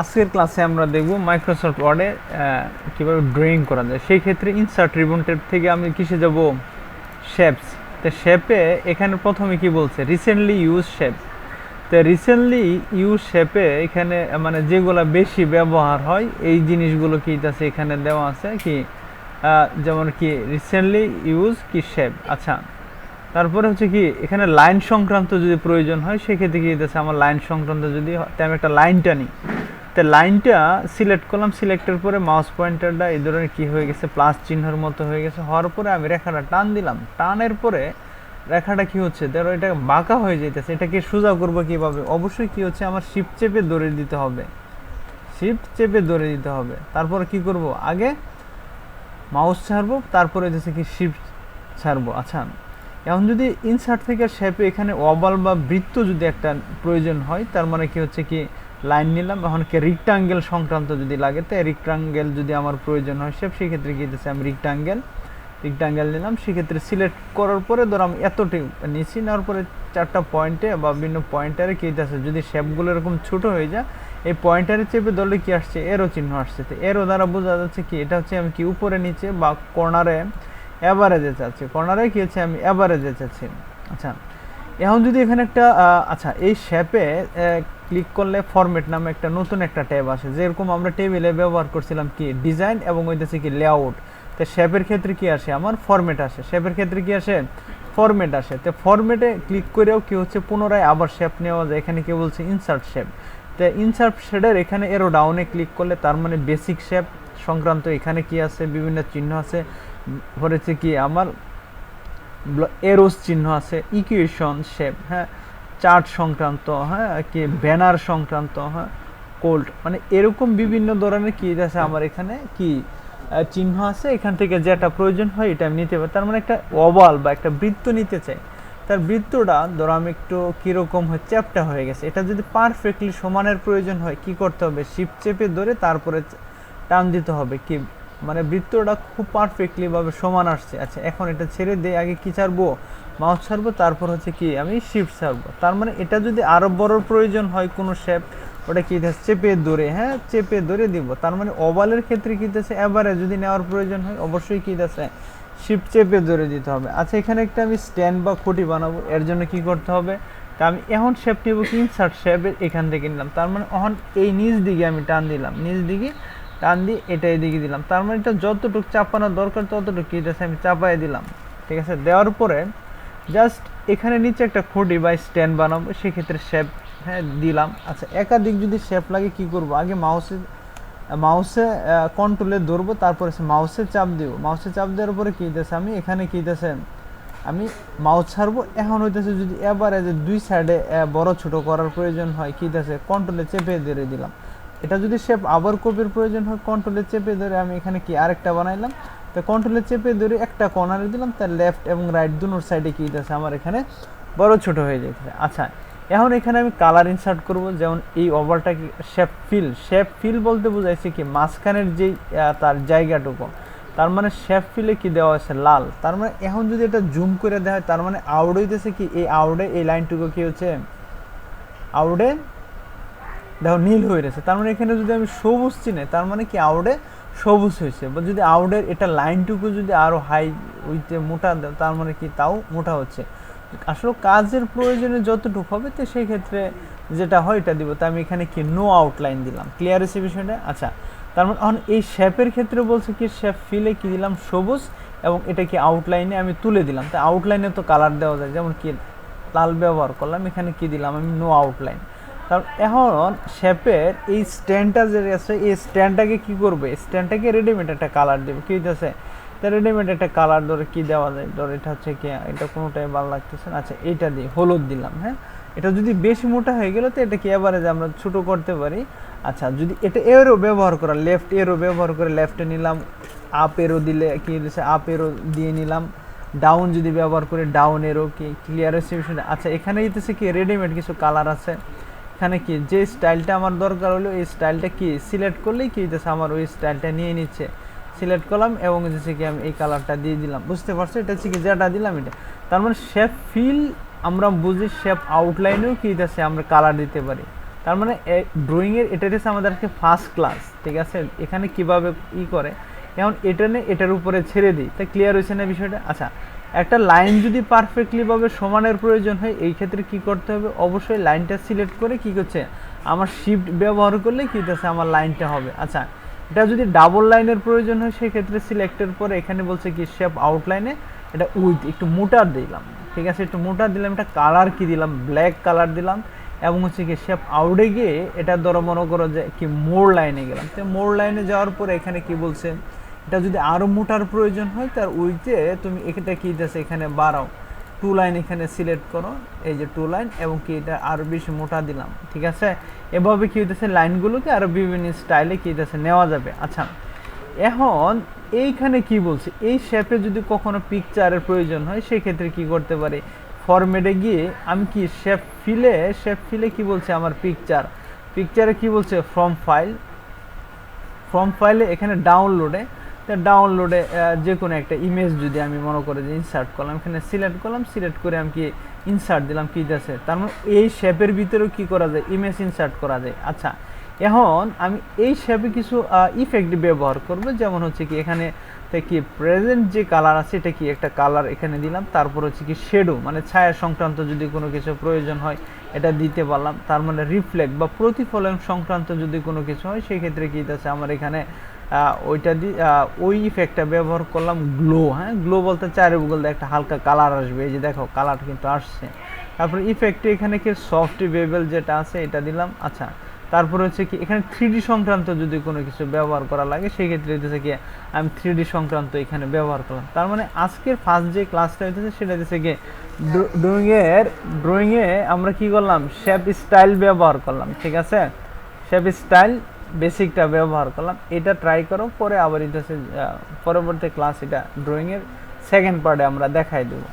আজকের ক্লাসে আমরা দেখব মাইক্রোসফট ওয়ার্ডে কীভাবে ড্রয়িং করা যায়। সেই ক্ষেত্রে ইনসার্ট রিবন টেপ থেকে আমি কিসে যাব, শেপস। তো শেপে এখানে প্রথমে কি বলছে, রিসেন্টলি ইউজ শেপ। তো রিসেন্টলি ইউজ শেপে এখানে মানে যেগুলো বেশি ব্যবহার হয় এই জিনিসগুলো কি আছে এখানে দেওয়া আছে কি, যেমন কি রিসেন্টলি ইউজ কি শেপ। আচ্ছা, তারপরে হচ্ছে কি এখানে লাইন সংক্রান্ত যদি প্রয়োজন হয় সেক্ষেত্রে কি দিতেছে, আমার লাইন সংক্রান্ত যদি আমি একটা লাইনটা নিই, তো লাইনটা সিলেক্ট করলাম, সিলেক্টের পরে মাউস পয়েন্টারটা এই ধরনের কি হয়ে গেছে, প্লাস চিহ্নের মতো হয়ে গেছে। হওয়ার পরে আমি রেখাটা টান দিলাম, টানের পরে রেখাটা কি হচ্ছে, ধরো এটা বাঁকা হয়ে যেতেছে, এটাকে সোজা করবো কিভাবে, অবশ্যই কি হচ্ছে আমার শিফট চেপে ধরে দিতে হবে, শিফট চেপে ধরে দিতে হবে। তারপরে কি করব, আগে মাউস ছাড়বো, তারপরে হচ্ছে কি শিফট ছাড়বো। আচ্ছা, এখন যদি ইনসার্ট থেকে শেপে এখানে ওভাল বা বৃত্ত যদি একটা প্রয়োজন হয়, তার মানে কি হচ্ছে কি লাইন নিলাম, এখন কি রিক্টাঙ্গেল সংক্রান্ত যদি লাগে, তো রিক্টাঙ্গেল যদি আমার প্রয়োজন হয় শেপ, সেক্ষেত্রে কি দিতেছে আমি রিক্টাঙ্গেল নিলাম। সেক্ষেত্রে সিলেক্ট করার পরে ধর আমি এতটি নিচে নেওয়ার পরে চারটা পয়েন্টে বা বিভিন্ন পয়েন্টারে কি দিতেছে, যদি শেপগুলো এরকম ছোট হয়ে যায়, এই পয়েন্টারে চেপে ধরলে কি আসছে, এরো চিহ্ন আসছে। তো এরো দ্বারা বোঝা যাচ্ছে কি এটা হচ্ছে আমি কি উপরে নিচে বা কর্নারে অ্যাভারেজে চাচ্ছি, কর্নারে কি হচ্ছে আমি অ্যাভারেজে চাচ্ছি। আচ্ছা, এখন যদি এখানে একটা আচ্ছা এই শেপে ক্লিক করলে ফরম্যাট নামে একটা নতুন একটা ট্যাব আসে, যেরকম আমরা টেবিলে ব্যবহার করছিলাম কি ডিজাইন এবং ওইটাছে কি লেআউট। তো শেপের ক্ষেত্রে কি আসে, আমার ফরম্যাট আসে, শেপের ক্ষেত্রে কি আসে, ফরম্যাট আসে। তো ফরম্যাটে ক্লিক করেও কি হচ্ছে পুনরায় আবার শেপ নেওয়া যায়। এখানে কি বলছে ইনসার্ট শেপ, তো ইনসার্ট শেডের এখানে এরো ডাউনে ক্লিক করলে তার মানে বেসিক শেপ সংক্রান্ত এখানে কি আছে, বিভিন্ন চিহ্ন আছে, হচ্ছে কি আমার এরোস চিহ্ন আছে, ইকুয়েশন শেপ, হ্যাঁ, চার্ট সংক্রান্ত, হ্যাঁ, কি ব্যানার সংক্রান্ত, হ্যাঁ, কোল্ড, মানে এরকম বিভিন্ন ধরনের কি আছে আমার এখানে কি চিহ্ন আছে। এখান থেকে যেটা প্রয়োজন হয় এটা আমি নিতে পারি। তার মানে একটা ওভাল বা একটা বৃত্ত নিতে চাই, তার বৃত্তটা ধরো আমি একটু কীরকম হয়, চ্যাপটা হয়ে গেছে, এটা যদি পারফেক্টলি সমানের প্রয়োজন হয় কি করতে হবে, শিফট চেপে ধরে তারপরে টান দিতে হবে, কি মানে বৃত্তটা খুব পারফেক্টলি ভাবে সমান আসছে। আচ্ছা, এখন এটা ছেড়ে দিয়ে আগে কি ছাড়বো, মাউস ছাড়বো, তারপর হচ্ছে কি আমি শিফট ছাড়বো। তার মানে এটা যদি আরো বড় প্রয়োজন হয় কোনো শেপ, ওটা কি চেপে ধরে, হ্যাঁ, চেপে ধরে দিব। তার মানে ওভালের ক্ষেত্রে কি দিতেছে, এবারে যদি নেওয়ার প্রয়োজন হয় অবশ্যই কি দিতেছে, শিফট চেপে ধরে দিতে হবে। আচ্ছা, এখানে একটা আমি স্ট্যান্ড বা খুঁটি বানাবো, এর জন্য কি করতে হবে, তা আমি এখন শেপ নিব কি ইনসার্ট শেপের এখান থেকে নিলাম। তার মানে এখন এই নিচ দিকে আমি টান দিলাম, নিচ দিকে টান দিয়ে এটা এদিকে দিলাম। তার মানে এটা যতটুকু চাপানোর দরকার ততটুকু কি দিতেছে আমি চাপাই দিলাম। ঠিক আছে, দেওয়ার পরে জাস্ট এখানে নিচে একটা খুঁটি বা স্ট্যান্ড বানাবো, সেক্ষেত্রে শেপ, হ্যাঁ, দিলাম। আচ্ছা, একাধিক যদি শেপ লাগে কি করব, আগে মাউসে কন্ট্রোলে ধরবো, তারপরে মাউসে চাপ দিব, মাউসে চাপ দেওয়ার পরে কি দিতেছে আমি এখানে কি দিতেছে আমি মাউস ছাড়বো। এখন হইতেছে যদি এবারে যে দুই সাইডে বড় ছোট করার প্রয়োজন হয় কি দিতেছে, কন্ট্রোলে চেপে ধরে দিলাম। এটা যদি শেপ আবার কপির প্রয়োজন হয় কন্ট্রোলে চেপে ধরে আমি এখানে কি আরেকটা বানাইলাম, তো কন্ট্রোলে চেপে ধরে একটা কর্নারে দিলাম, তার লেফট এবং রাইট দুনোর সাইডে কি দিতেছে আমার এখানে বড় ছোট হয়ে যেতেছে। আচ্ছা, এখন এখানে আমি কালার ইনসার্ট করব, যেমন এই ওভারটা কি শেপ ফিল বলতে বোঝাইছে কি মাঝখানের যেই তার জায়গাটুকু, তার মানে শেপ ফিলে কি দেওয়া আছে লাল। তার মানে এখন যদি এটা জুম করে দেওয়া হয়, তার মানে আউট হইতেছে কি এই আউটে এই লাইনটুকু কি হচ্ছে আউটে দেখো নীল হয়ে গেছে। তার মানে এখানে যদি আমি সবুজ চিনে, তার মানে কি আউটে সবুজ হয়েছে। বা যদি আউটের এটা লাইনটুকু যদি আরো হাই উইতে মোটা দেয়, তার মানে কি তাও মোটা হচ্ছে। আসলে কাজের প্রয়োজনে যতটুকু হবে তো সেই ক্ষেত্রে যেটা হয় এটা দিব। তো আমি এখানে কি নো আউটলাইন দিলাম, ক্লিয়ার হয়েছে বিষয়টা। আচ্ছা, তার মানে এখন এই শেপের ক্ষেত্রে বলছে কি শেপ ফিলে কি দিলাম সবুজ, এবং এটা কি আউটলাইনে আমি তুলে দিলাম। তো আউটলাইনে তো কালার দেওয়া যায়, যেমন কি লাল ব্যবহার করলাম, এখানে কি দিলাম আমি নো আউটলাইন। তার এখন শেপের এই স্ট্যান্ডটা যে আছে, এই স্ট্যান্ডটাকে কি করবে, স্ট্যান্ডটাকে রেডিমেড একটা কালার দেবে, কি হইতেছে, তা রেডিমেড একটা কালার ধরে কি দেওয়া যায়, ধরে এটা হচ্ছে কি এটা কোনোটাই ভালো লাগতেছে না। আচ্ছা, এইটা দিয়ে হলুদ দিলাম, হ্যাঁ। এটা যদি বেশি মোটা হয়ে গেলে তো এটা কি এভারেজ আমরা ছোটো করতে পারি। আচ্ছা, যদি এটা এরো ব্যবহার করা, লেফট এরো ব্যবহার করে লেফটে নিলাম, আপ এরো দিলে কি দিচ্ছে আপ এরো দিয়ে নিলাম, ডাউন যদি ব্যবহার করে ডাউন এরো, কি ক্লিয়ার হচ্ছে বিষয়টা। আচ্ছা, এখানে দিতেছে কি রেডিমেড কিছু কালার আছে, এখানে কি যে স্টাইলটা আমার দরকার হলো এই স্টাইলটা কি সিলেক্ট করলেই কি দিতেছে আমার ওই স্টাইলটা নিয়ে নিচ্ছে। সিলেক্ট করলাম এবং হচ্ছে কি আমি এই কালারটা দিয়ে দিলাম, বুঝতে পারছো, এটা হচ্ছে কি যেটা দিলাম এটা। তার মানে শেপ ফিল আমরা বুঝি, শেপ আউটলাইনেও কি দিতেছে আমরা কালার দিতে পারি। তার মানে ড্রয়িংয়ের এটা হচ্ছে আমাদের আজকে ফার্স্ট ক্লাস, ঠিক আছে। এখানে কিভাবে করে এখন এটা নিয়ে এটার উপরে ছেড়ে দিই, তাই ক্লিয়ার হয়েছে না বিষয়টা? আচ্ছা, একটা লাইন যদি পারফেক্টলি ভাবে সমানের প্রয়োজন হয় এই ক্ষেত্রে কি করতে হবে, অবশ্যই লাইনটা সিলেক্ট করে কি করছে আমার শিফট ব্যবহার করলে কি হচ্ছে আমার লাইনটা হবে। আচ্ছা, এটা যদি ডাবল লাইনের প্রয়োজন হয় সেই ক্ষেত্রে সিলেক্টের পরে এখানে বলছে কি শেপ আউটলাইনে এটা উইথ একটু মোটা দিলাম, ঠিক আছে, একটু মোটা দিলাম, এটা কালার কি দিলাম ব্ল্যাক কালার দিলাম, এবং হচ্ছে কি শেপ আউটে গিয়ে এটা ধরো মনে করো যে কি মোর লাইনে গেলাম, তো মোর লাইনে যাওয়ার পরে এখানে কি বলছে এটা যদি আরও মোটার প্রয়োজন হয় তার উইথে তুমি এটা কি দিতেছে এখানে বাড়াও, টু লাইন এখানে সিলেক্ট করো, এই যে টু লাইন, এবং কি এটা আরও বেশি মোটা দিলাম, ঠিক আছে। এভাবে কি হইতেছে লাইনগুলোকে আরও বিভিন্ন স্টাইলে কি হইতেছে নেওয়া যাবে। আচ্ছা, এখন এইখানে কি বলছে এই শেপে যদি কখনো পিকচারের প্রয়োজন হয় সেই ক্ষেত্রে কি করতে পারি, ফরম্যাটে গিয়ে আমি কি শেপ ফিলে কি বলছে আমার পিকচারে কি বলছে ফ্রম ফাইলে এখানে ডাউনলোডে যে কোনো একটা ইমেজ যদি আমি মনে করি যে ইনসার্ট করলাম, এখানে সিলেক্ট করে আমি কি ইনসার্ট দিলাম, কি আছে তার মানে এই শেপের ভিতরেও কি করা যায় ইমেজ ইনসার্ট করা যায়। আচ্ছা, এখন আমি এই শেপে কিছু ইফেক্ট ব্যবহার করব, যেমন হচ্ছে কি এখানে কি প্রেজেন্ট যে কালার আছে এটা কি একটা কালার এখানে দিলাম, তারপর হচ্ছে কি শ্যাডো মানে ছায়া সংক্রান্ত যদি কোনো কিছু প্রয়োজন হয় এটা দিতে পারলাম, তার মানে রিফ্লেক্ট বা প্রতিফলন সংক্রান্ত যদি কোনো কিছু হয় সেই ক্ষেত্রে কি আছে আমার এখানে ওইটা দিয়ে ওই ইফেক্টটা ব্যবহার করলাম গ্লো। হ্যাঁ, গ্লো বলতে চারিগুলো একটা হালকা কালার আসবে, এই যে দেখো কালার কিন্তু আসছে। তারপরে ইফেক্টে এখানে কি সফট বেবেল যেটা আছে এটা দিলাম। আচ্ছা, তারপরে হচ্ছে কি এখানে 3D সংক্রান্ত যদি কোনো কিছু ব্যবহার করা লাগে সেই ক্ষেত্রে হচ্ছে কি আমি 3D সংক্রান্ত এখানে ব্যবহার করলাম। তার মানে আজকের ফার্স্ট যে ক্লাসটা হইতেছে সেটা হচ্ছে কি ড্রয়িংয়ে আমরা কি করলাম শেপ স্টাইল ব্যবহার করলাম, ঠিক আছে, শেপ স্টাইল বেসিকটা ব্যবহার করলাম। এটা ট্রাই করো, পরে আবার এটা পরবর্তী ক্লাস এটা ড্রয়িংয়ের সেকেন্ড পার্টে আমরা দেখাই দেবো।